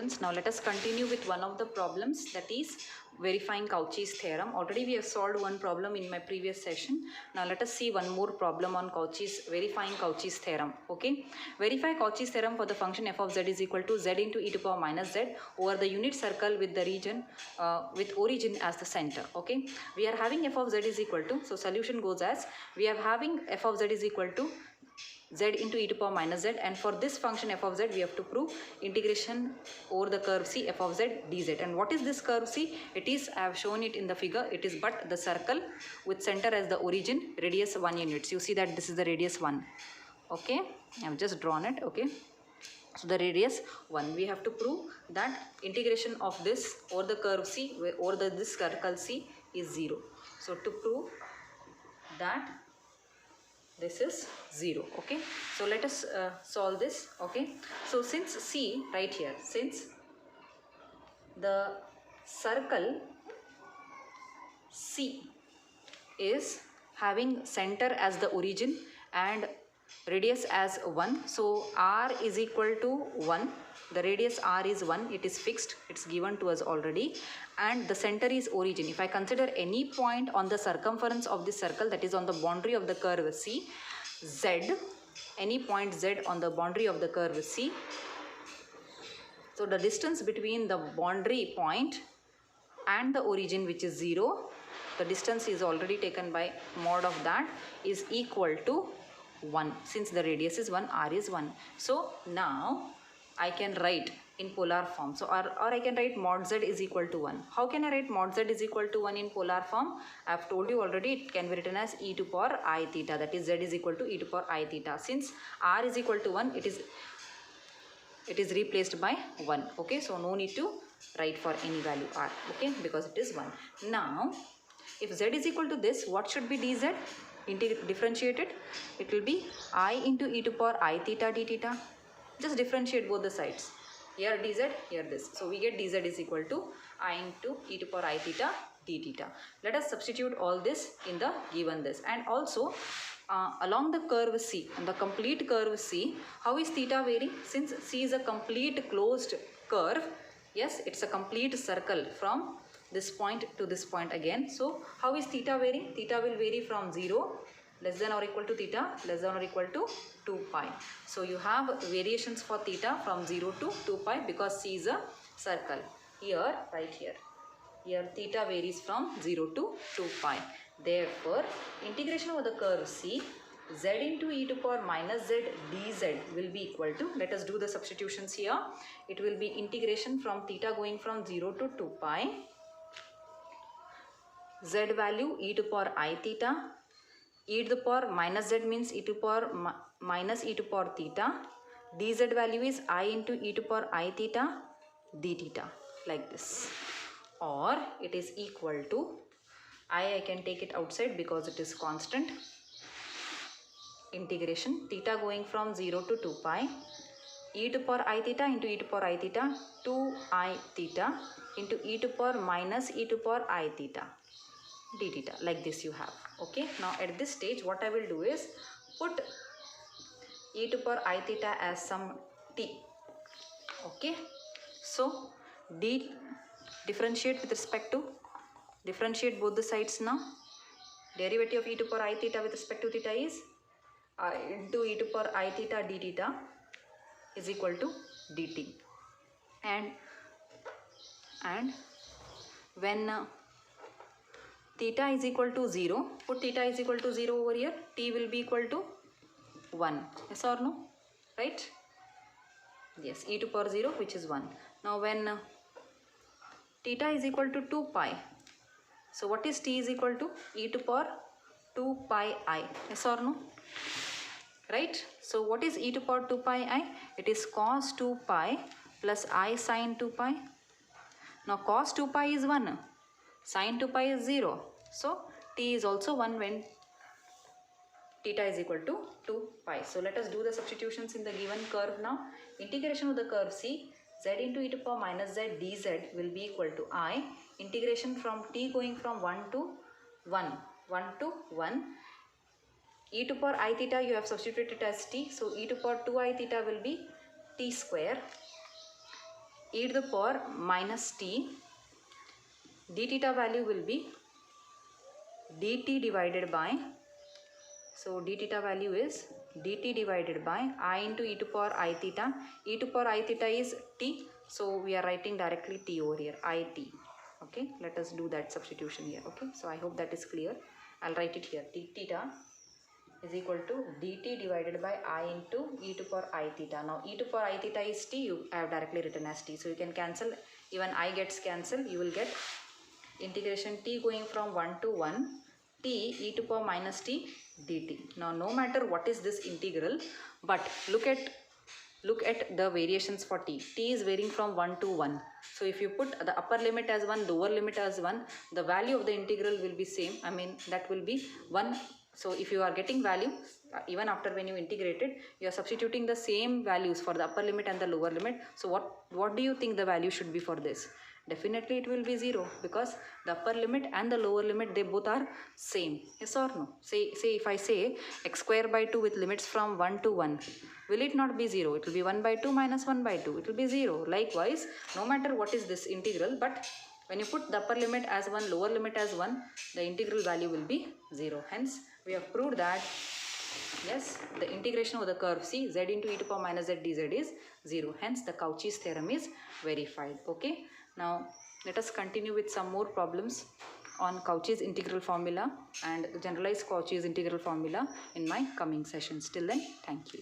students, now let us continue with one of the problems, that is verifying Cauchy's theorem. Already we have solved one problem in my previous session. Now let us see one more problem on verifying Cauchy's theorem. Okay, verify Cauchy's theorem for the function f of z is equal to z into e to power minus z over the unit circle with the region with origin as the center. Okay, we are having f of z is equal to, so solution goes as, we are having f of z is equal to z into e to power minus z, and for this function f of z we have to prove integration over the curve C f of z dz. And what is this curve C? It is, I have shown it in the figure, it is but the circle with center as the origin, radius 1 units. You see that this is the radius 1. Okay, I have just drawn it. Okay, so the radius 1, we have to prove that integration of this over the curve C over this circle C is 0. So to prove that this is 0. Okay, so let us solve this. Okay, so since C right here, since the circle C is having center as the origin and radius as 1, so r is equal to 1, the radius r is 1, it is fixed, it's given to us already, and the center is origin. If I consider any point on the circumference of this circle, that is on the boundary of the curve C, z, any point z on the boundary of the curve C, so the distance between the boundary point and the origin, which is 0, the distance is already taken by mod of that, is equal to 1. Since the radius is 1, r is 1. So now I can write in polar form. So or I can write mod z is equal to 1. How can I write mod z is equal to 1 in polar form? I have told you already, it can be written as e to power I theta, that is z is equal to e to power I theta. Since r is equal to 1, it is replaced by 1. Okay, so no need to write for any value r, okay, because it is 1. Now if z is equal to this, what should be dz? Differentiated, it will be I into e to power I theta d theta. Just differentiate both the sides. Here dz, here this. So we get dz is equal to I into e to power I theta d theta. Let us substitute all this in the given this. And also along the curve C, on the complete curve C, how is theta varying? Since C is a complete closed curve, yes, it's a complete circle from this point to this point again. So how is theta varying? Theta will vary from 0 less than or equal to theta less than or equal to 2 pi. So you have variations for theta from 0 to 2 pi because C is a circle. Here, right here, theta varies from 0 to 2 pi. Therefore, integration over the curve C, z into e to power minus z dz will be equal to, let us do the substitutions here. It will be integration from theta going from 0 to 2 pi, z value e to power I theta, e to the power minus z means e to power minus e to power theta, dz value is I into e to power I theta d theta, like this. Or it is equal to, I can take it outside because it is constant, integration theta going from 0 to 2 pi, e to power I theta into e to power I theta 2 I theta into e to power minus e to power I theta d theta, like this you have. Okay, now at this stage what I will do is put e to power I theta as some t. Okay, so d, differentiate with respect to, differentiate both the sides now. Derivative of e to power I theta with respect to theta is I into e to power I theta d theta is equal to dt. And when theta is equal to 0, put theta is equal to 0 over here, t will be equal to 1. Yes or no? Right? Yes, e to power 0, which is 1. Now when theta is equal to 2 pi, so what is t is equal to? E to power 2 pi I. Yes or no? Right? So what is e to power 2 pi I? It is cos 2 pi plus I sin 2 pi. Now cos 2 pi is 1, sin 2 pi is 0. So t is also 1 when theta is equal to 2 pi. So let us do the substitutions in the given curve now. Integration of the curve C, z into e to power minus z dz will be equal to I, integration from t going from 1 to 1 to 1, e to power I theta you have substituted as t, so e to power 2 I theta will be t square e to the power minus t, d theta value will be dt divided by, so d theta value is dt divided by I into e to power I theta. E to power I theta is t, so we are writing directly t over here, it. Okay, let us do that substitution here. Okay, so I hope that is clear. I'll write it here, t theta is equal to dt divided by I into e to power I theta. Now e to power I theta is t, I have directly written as t, so you can cancel, even I gets cancelled, you will get integration t going from 1 to 1 t e to power minus t dt. Now no matter what is this integral, but look at the variations for t. T is varying from 1 to 1. So if you put the upper limit as 1, lower limit as 1, the value of the integral will be same. I mean, that will be 1. So if you are getting value, even after when you integrate it, you are substituting the same values for the upper limit and the lower limit. So what do you think the value should be for this? Definitely it will be 0, because the upper limit and the lower limit, they both are same. Yes or no? Say if I say x square by 2 with limits from 1 to 1, will it not be 0? It will be 1 by 2 minus 1 by 2. It will be 0. Likewise, no matter what is this integral, but when you put the upper limit as 1, lower limit as 1, the integral value will be 0. Hence, we have proved that yes, the integration of the curve C, z into e to power minus z dz is 0. Hence, the Cauchy's theorem is verified. Okay. Now, let us continue with some more problems on Cauchy's integral formula and generalized Cauchy's integral formula in my coming sessions. Till then, thank you.